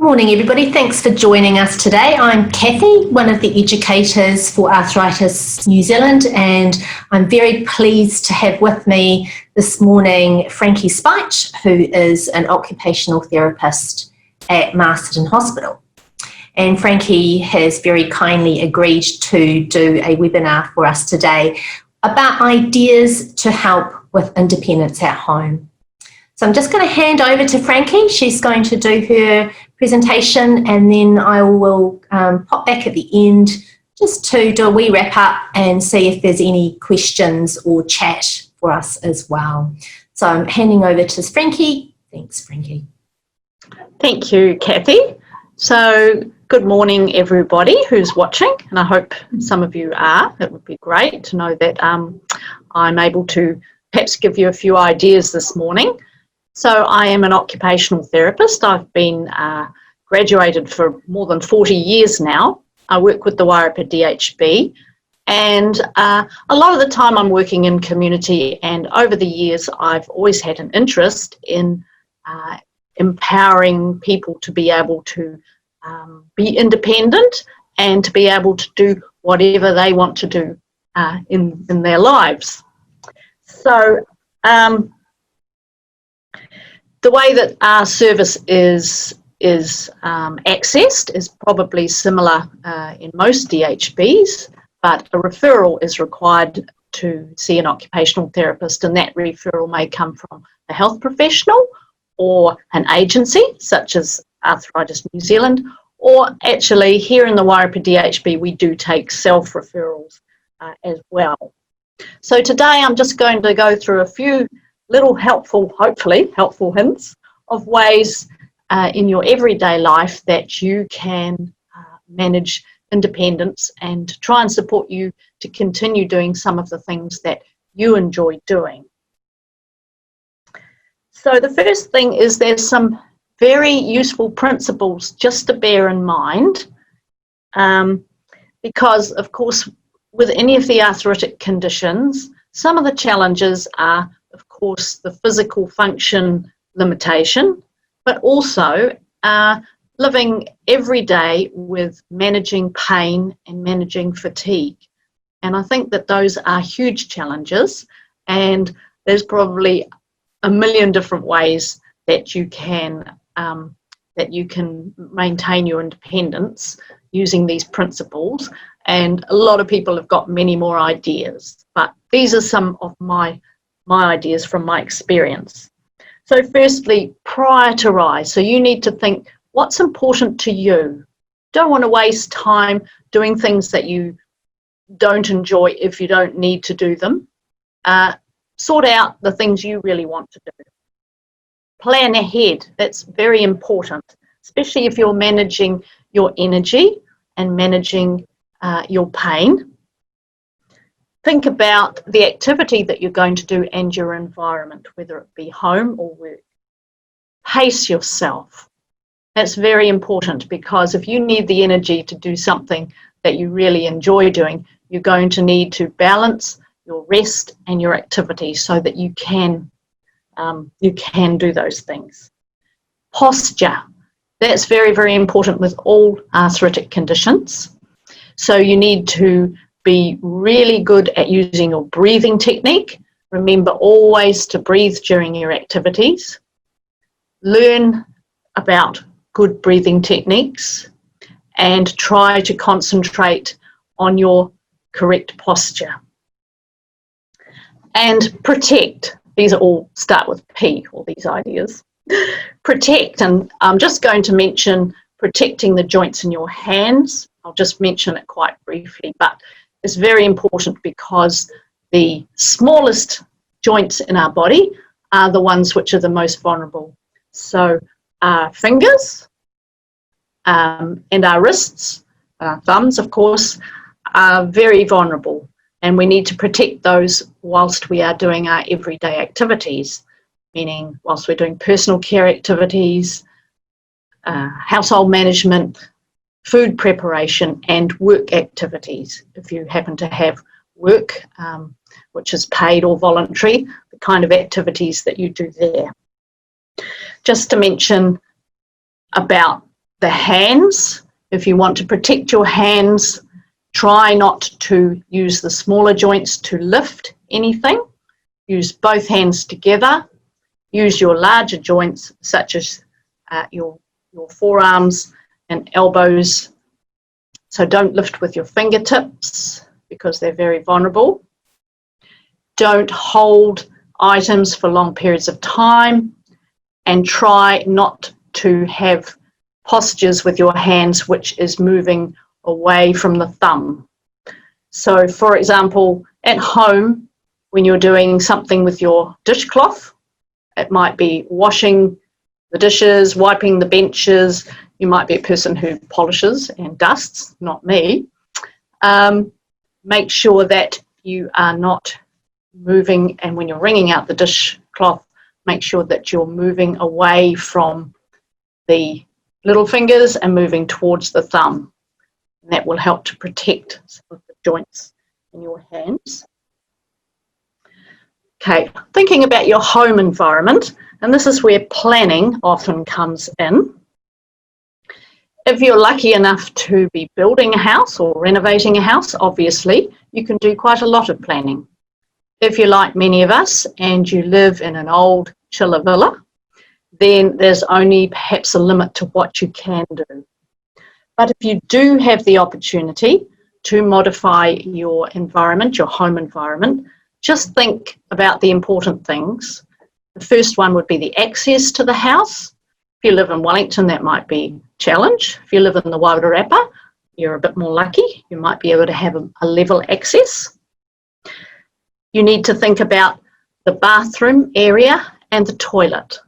Morning everybody, thanks for joining us today. I'm Kathy, one of the educators for Arthritis New Zealand, and I'm very pleased to have with me this morning Franky Spite, who is an occupational therapist at Masterton Hospital. And Franky has very kindly agreed to do a webinar for us today about ideas to help with independence at home. So I'm just going to hand over to Franky. She's going to do her presentation, and then I will pop back at the end just to do a wee wrap up and see if there's any questions or chat for us as well. So I'm handing over to Franky. Thanks, Franky. Thank you, Kathy. So good morning, everybody who's watching, and I hope some of you are. It would be great to know that I'm able to perhaps give you a few ideas this morning. So I am an occupational therapist. I've been graduated for more than 40 years now. I work with the Wairarapa DHB, and a lot of the time I'm working in community, and over the years I've always had an interest in empowering people to be able to be independent and to be able to do whatever they want to do in their lives. So the way that our service is accessed is probably similar in most DHBs, but a referral is required to see an occupational therapist, and that referral may come from a health professional or an agency such as Arthritis New Zealand, or actually here in the Wairarapa DHB we do take self-referrals as well. So today I'm just going to go through a few little helpful, hopefully helpful hints of ways in your everyday life that you can manage independence and try and support you to continue doing some of the things that you enjoy doing. So the first thing is there's some very useful principles just to bear in mind, because of course with any of the arthritic conditions, some of the challenges are of course the physical function limitation, but also living every day with managing pain and managing fatigue. And I think that those are huge challenges, and there's probably a million different ways that you can maintain your independence using these principles, and a lot of people have got many more ideas, but these are some of my ideas from my experience. So firstly, prioritize. So you need to think what's important to you. Don't want to waste time doing things that you don't enjoy if you don't need to do them. Sort out the things you really want to do. Plan ahead. That's very important, especially if you're managing your energy and managing your pain. Think about the activity that you're going to do and your environment, whether it be home or work. Pace yourself. That's very important, because if you need the energy to do something that you really enjoy doing, you're going to need to balance your rest and your activity so that you can do those things. Posture. That's very, very important with all arthritic conditions. So you need to be really good at using your breathing technique. Remember always to breathe during your activities. Learn about good breathing techniques and try to concentrate on your correct posture. And protect. These are all start with P, all these ideas. Protect, and I'm just going to mention protecting the joints in your hands. I'll just mention it quite briefly, but it's very important because the smallest joints in our body are the ones which are the most vulnerable. So our fingers and our wrists, our thumbs of course, are very vulnerable, and we need to protect those whilst we are doing our everyday activities, meaning whilst we're doing personal care activities, household management, food preparation and work activities. If you happen to have work which is paid or voluntary, the kind of activities that you do there. Just to mention about The hands, if you want to protect your hands, try not to use the smaller joints to lift anything. Use both hands together. Use your larger joints, such as your forearms and elbows. So don't lift with your fingertips because they're very vulnerable. Don't hold items for long periods of time, and try not to have postures with your hands which is moving away from the thumb. So for example, at home, when you're doing something with your dishcloth, it might be washing the dishes, wiping the benches. You might be a person who polishes and dusts, not me. Make sure that you are not moving, and when you're wringing out the dishcloth, make sure that you're moving away from the little fingers and moving towards the thumb. And that will help to protect some of the joints in your hands. Okay, thinking about your home environment, and this is where planning often comes in. If you're lucky enough to be building a house or renovating a house, obviously, you can do quite a lot of planning. If you're like many of us and you live in an old chiller villa, then there's only perhaps a limit to what you can do. But if you do have the opportunity to modify your environment, your home environment, just think about the important things. The first one would be the access to the house. If you live in Wellington, that might be a challenge. If you live in the Wairarapa, you're a bit more lucky. You might be able to have a level access. You need to think about the bathroom area and the toilet.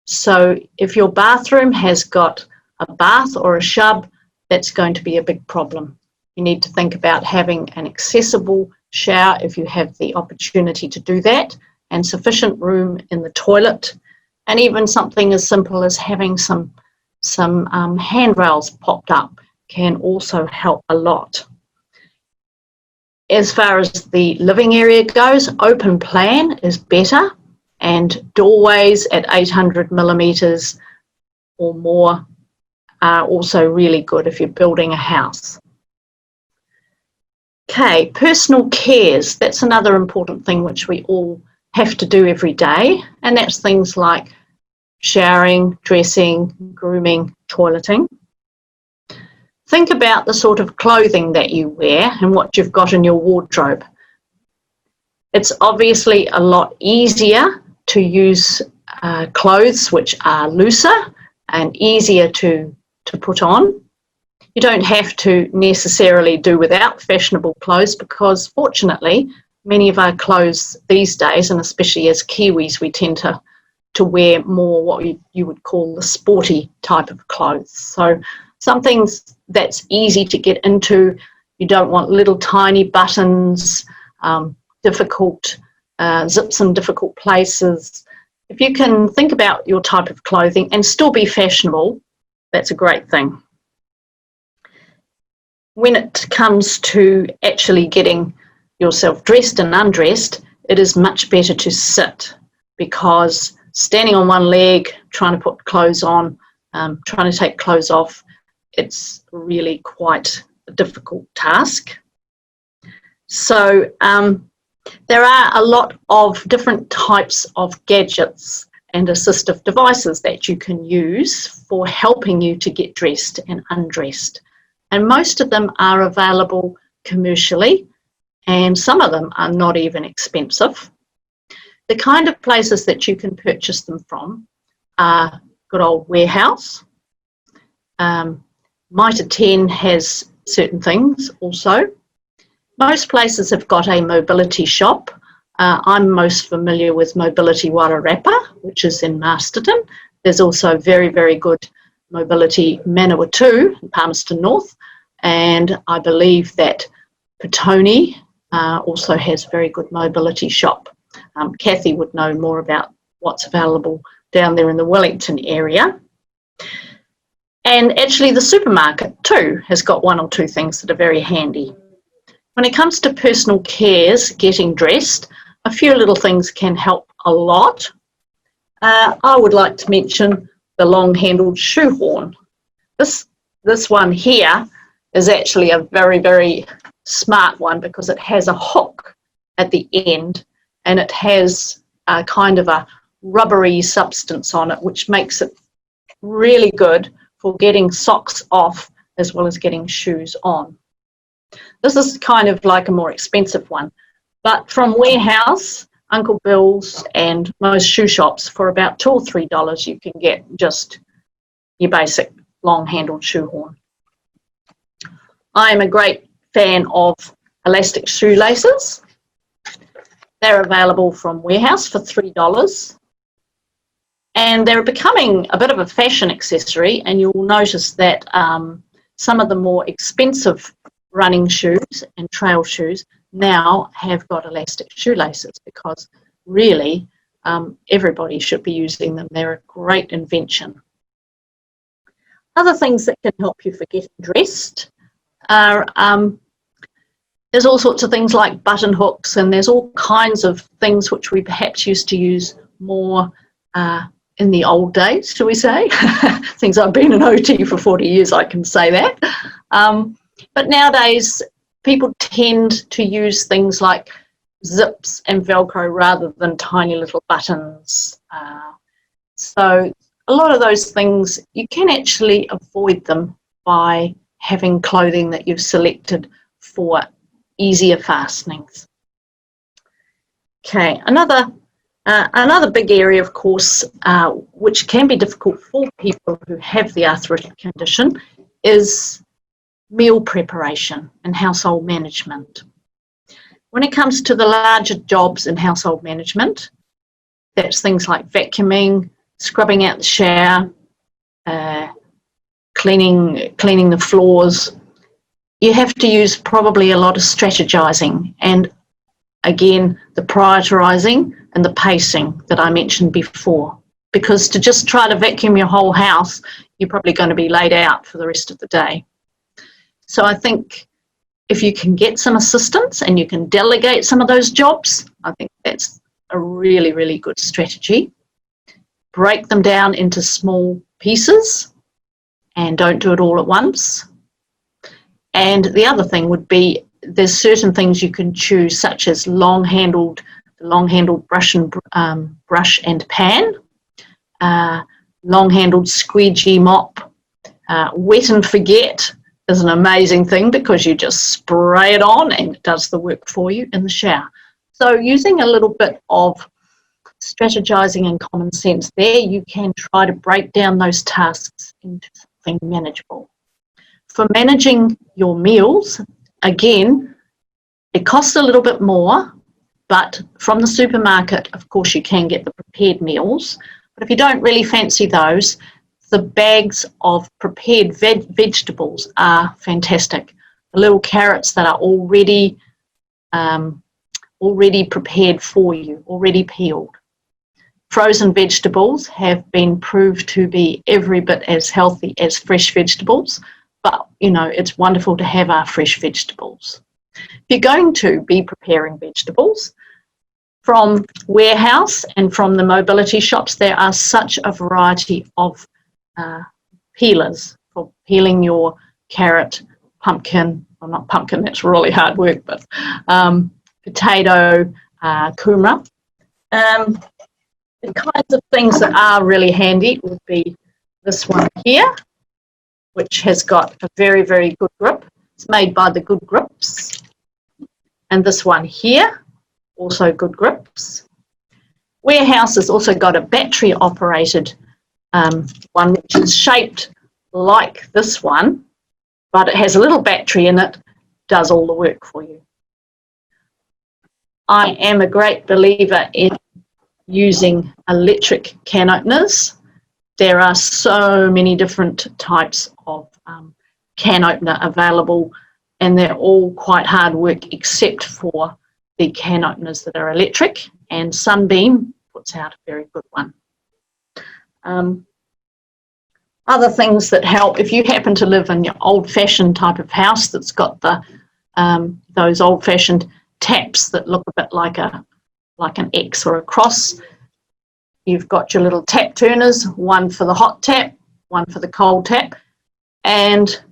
So if your bathroom has got a bath or a shub, that's going to be a big problem. You need to think about having an accessible shower if you have the opportunity to do that, and sufficient room in the toilet, and even something as simple as having some handrails popped up can also help a lot. As far as the living area goes, open plan is better, and doorways at 800 millimetres or more are also really good if you're building a house. Okay, personal cares, that's another important thing which we all have to do every day, and that's things like showering, dressing, grooming, toileting. Think about the sort of clothing that you wear and what you've got in your wardrobe. It's obviously a lot easier to use clothes which are looser and easier to put on. You don't have to necessarily do without fashionable clothes, because fortunately many of our clothes these days, and especially as Kiwis, we tend to wear more what you would call the sporty type of clothes. So something that's easy to get into. You don't want little tiny buttons, difficult zips in difficult places. If you can think about your type of clothing and still be fashionable, that's a great thing. When it comes to actually getting yourself dressed and undressed, it is much better to sit, because standing on one leg, trying to put clothes on, trying to take clothes off, it's really quite a difficult task. So there are a lot of different types of gadgets and assistive devices that you can use for helping you to get dressed and undressed. And most of them are available commercially, and some of them are not even expensive. The kind of places that you can purchase them from are good old Warehouse. Mitre 10 has certain things also. Most places have got a mobility shop. I'm most familiar with Mobility Wairarapa, which is in Masterton. There's also very, very good Mobility Manawatu in Palmerston North, and I believe that Petone also has a very good mobility shop. Kathy would know more about what's available down there in the Wellington area. And actually the supermarket too has got one or two things that are very handy. When it comes to personal cares, getting dressed, a few little things can help a lot. I would like to mention the long-handled shoe horn. This one here is actually a very, very smart one because it has a hook at the end and it has a kind of a rubbery substance on it, which makes it really good for getting socks off as well as getting shoes on. This is kind of like a more expensive one, but from Warehouse, Uncle Bill's and most shoe shops for about $2 or $3 you can get just your basic long-handled shoe horn. I am a great fan of elastic shoelaces. They're available from Warehouse for $3. And they're becoming a bit of a fashion accessory, and you'll notice that some of the more expensive running shoes and trail shoes now have got elastic shoelaces because really everybody should be using them. They're a great invention. Other things that can help you for getting dressed are there's all sorts of things like button hooks, and there's all kinds of things which we perhaps used to use more in the old days, shall we say. Since I've been an OT for 40 years, I can say that. But nowadays, people tend to use things like zips and Velcro rather than tiny little buttons. So a lot of those things, you can actually avoid them by having clothing that you've selected for easier fastenings. Okay, another big area, of course, which can be difficult for people who have the arthritic condition is meal preparation and household management. When it comes to the larger jobs in household management, that's things like vacuuming, scrubbing out the shower, cleaning the floors. You have to use probably a lot of strategizing and, again, the prioritizing and the pacing that I mentioned before. Because to just try to vacuum your whole house, you're probably going to be laid out for the rest of the day. So I think if you can get some assistance and you can delegate some of those jobs, I think that's a really, really good strategy. Break them down into small pieces and don't do it all at once. And the other thing would be there's certain things you can choose, such as long-handled brush and pan, long-handled squeegee mop, wet and forget is an amazing thing because you just spray it on and it does the work for you in the shower. So using a little bit of strategizing and common sense there, you can try to break down those tasks into something manageable. For managing your meals, again, it costs a little bit more, but from the supermarket, of course, you can get the prepared meals. But if you don't really fancy those, the bags of prepared vegetables are fantastic. The little carrots that are already prepared for you, already peeled. Frozen vegetables have been proved to be every bit as healthy as fresh vegetables, but you know, it's wonderful to have our fresh vegetables. If you're going to be preparing vegetables, from Warehouse and from the mobility shops, there are such a variety of peelers for peeling your carrot, pumpkin, well, not pumpkin, that's really hard work, but potato, kumara. The kinds of things that are really handy would be this one here, which has got a very, very good grip. It's made by the Good Grips. And this one here, also good grips. Warehouse has also got a battery operated one which is shaped like this one, but it has a little battery in it, does all the work for you. I am a great believer in using electric can openers. There are so many different types of can opener available, and they're all quite hard work except for the can openers that are electric, and Sunbeam puts out a very good one. Other things that help, if you happen to live in your old-fashioned type of house that's got the those old-fashioned taps that look a bit like an X or a cross, you've got your little tap turners, one for the hot tap, one for the cold tap. and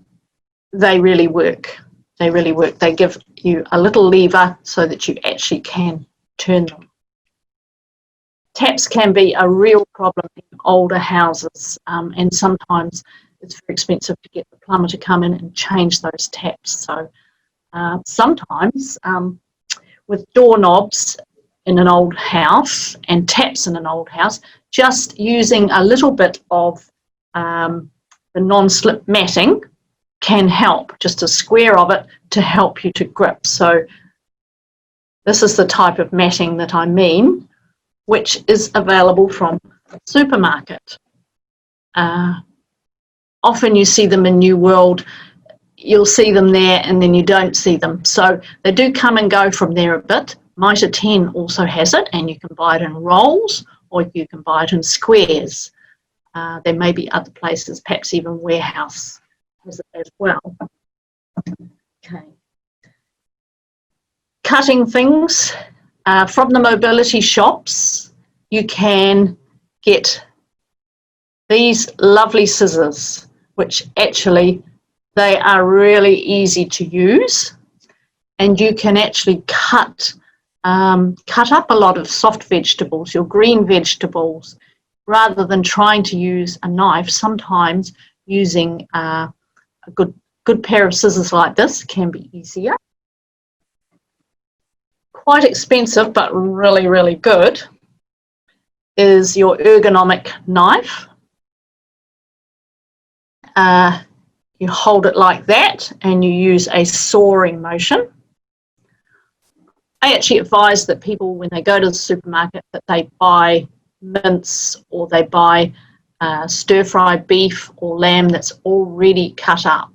they really work. They really work. They give you a little lever so that you actually can turn them. Taps can be a real problem in older houses, and sometimes it's very expensive to get the plumber to come in and change those taps. So sometimes with doorknobs in an old house and taps in an old house, just using a little bit of the non-slip matting can help, just a square of it to help you to grip. So this is the type of matting that I mean, which is available from the supermarket. Often you see them in New World, you'll see them there and then you don't see them. So they do come and go from there a bit. Mitre 10 also has it, and you can buy it in rolls or you can buy it in squares. There may be other places, perhaps even Warehouse has it as well. Okay. Cutting things. From the mobility shops, you can get these lovely scissors, which actually they are really easy to use, and you can actually cut up a lot of soft vegetables, your green vegetables, rather than trying to use a knife. Sometimes using a good pair of scissors like this can be easier. Quite expensive, but really, really good, is your ergonomic knife. You hold it like that and you use a sawing motion. I actually advise that people, when they go to the supermarket, that they buy mince or they buy stir-fry beef or lamb that's already cut up.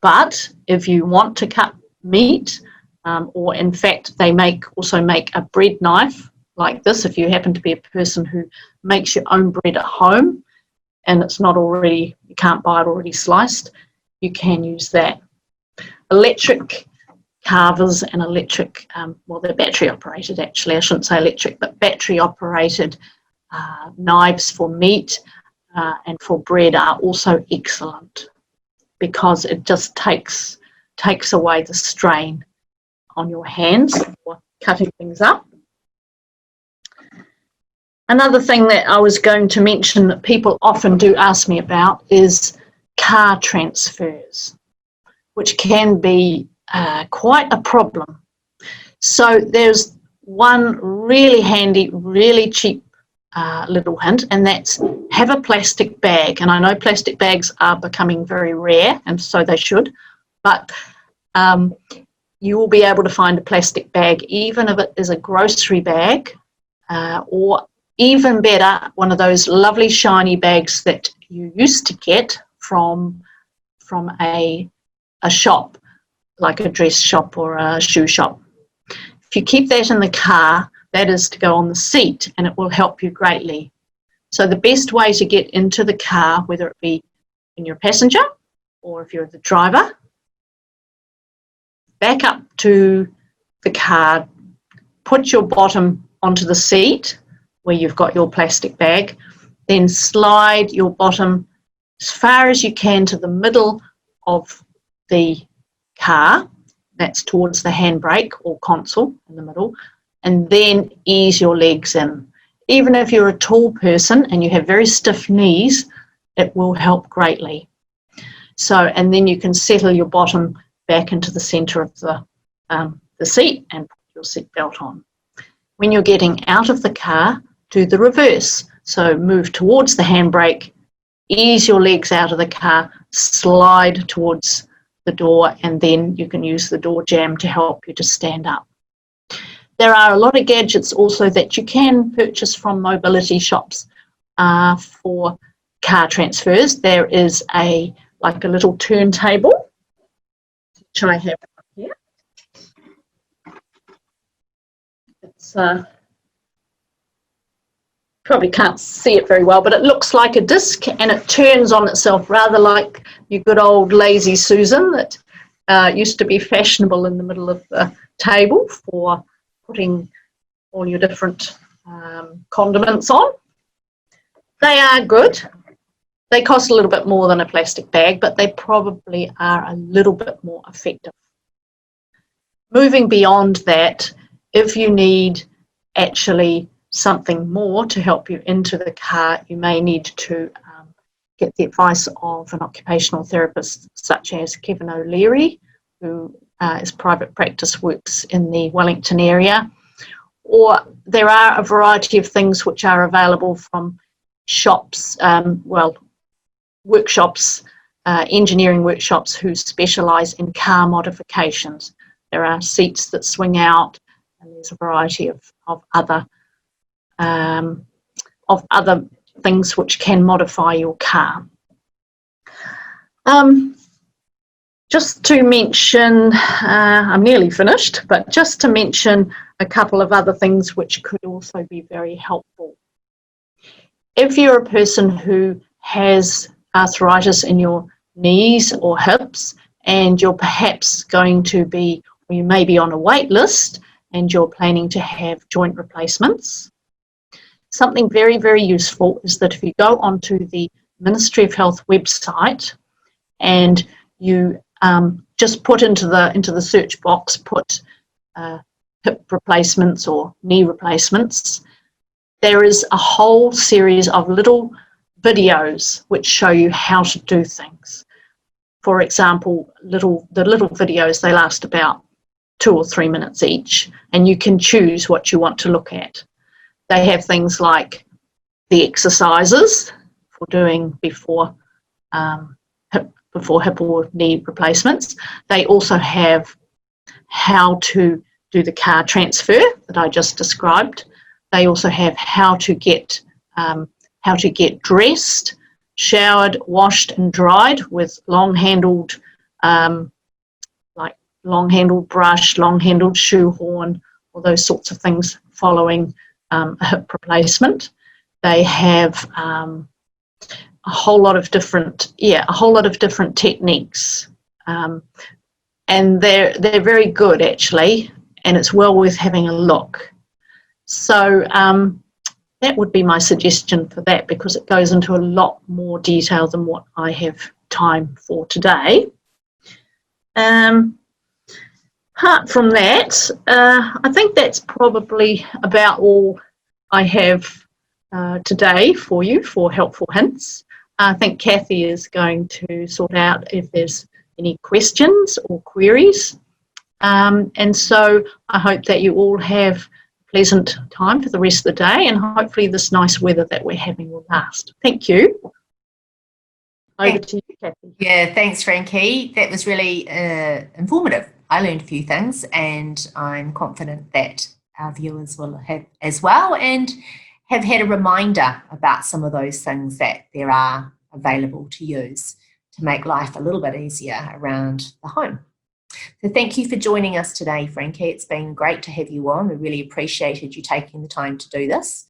But if you want to cut meat, or in fact they also make a bread knife like this, if you happen to be a person who makes your own bread at home and it's not already, you can't buy it already sliced, you can use that. Electric carvers and electric, well, they're battery operated actually, I shouldn't say electric, but battery operated knives for meat and for bread are also excellent, because it just takes away the strain on your hands for cutting things up. Another thing that I was going to mention that people often do ask me about is car transfers, which can be quite a problem. So there's one really handy, really cheap little hint, and that's have a plastic bag. And I know plastic bags are becoming very rare, and so they should, but you will be able to find a plastic bag, even if it is a grocery bag, or even better, one of those lovely shiny bags that you used to get from a shop, like a dress shop or a shoe shop. If you keep that in the car, that is to go on the seat, and it will help you greatly. So the best way to get into the car, whether it be in your passenger or if you're the driver, back up to the car, put your bottom onto the seat where you've got your plastic bag, then slide your bottom as far as you can to the middle of the car, that's towards the handbrake or console in the middle, and then ease your legs in. Even if you're a tall person and you have very stiff knees, it will help greatly. So, and then you can settle your bottom back into the centre of the seat and put your seatbelt on. When you're getting out of the car, do the reverse. So move towards the handbrake, ease your legs out of the car, slide towards the door, and then you can use the door jamb to help you to stand up. There are a lot of gadgets also that you can purchase from mobility shops for car transfers. There is like a little turntable, which I have here. It's probably can't see it very well, but it looks like a disc and it turns on itself, rather like your good old Lazy Susan that used to be fashionable in the middle of the table for putting all your different condiments on. They are good. They cost a little bit more than a plastic bag, but they probably are a little bit more effective. Moving beyond that, if you need actually something more to help you into the car, you may need to get the advice of an occupational therapist such as Kevin O'Leary, who is private practice, works in the Wellington area. Or there are a variety of things which are available from shops, workshops, engineering workshops who specialise in car modifications. There are seats that swing out, and there's a variety of other things which can modify your car. Just to mention, I'm nearly finished, but just to mention a couple of other things which could also be very helpful. If you're a person who has arthritis in your knees or hips, and you're perhaps going to be, or you may be on a wait list, and you're planning to have joint replacements, something very, very useful is that if you go onto the Ministry of Health website and you just put into the search box, put hip replacements or knee replacements, there is a whole series of little videos which show you how to do things. For example, the little videos, they last about 2 or 3 minutes each, and you can choose what you want to look at. They have things like the exercises for doing before hip or knee replacements. They also have how to do the car transfer that I just described. They also have how to get dressed, showered, washed and dried with long-handled, like long-handled brush, long-handled shoe horn, all those sorts of things following a hip replacement. They have a whole lot of different techniques, and they're very good actually, and it's well worth having a look. So that would be my suggestion for that, because it goes into a lot more detail than what I have time for today. Apart from that, I think that's probably about all I have today for you for helpful hints. I think Kathy is going to sort out if there's any questions or queries. And so I hope that you all have a pleasant time for the rest of the day, and hopefully this nice weather that we're having will last. Thank you. Over to you, Kathy. Yeah, thanks, Franky. That was really informative. I learned a few things, and I'm confident that our viewers will have as well, and have had a reminder about some of those things that there are available to use to make life a little bit easier around the home. So thank you for joining us today, Franky. It's been great to have you on. We really appreciated you taking the time to do this.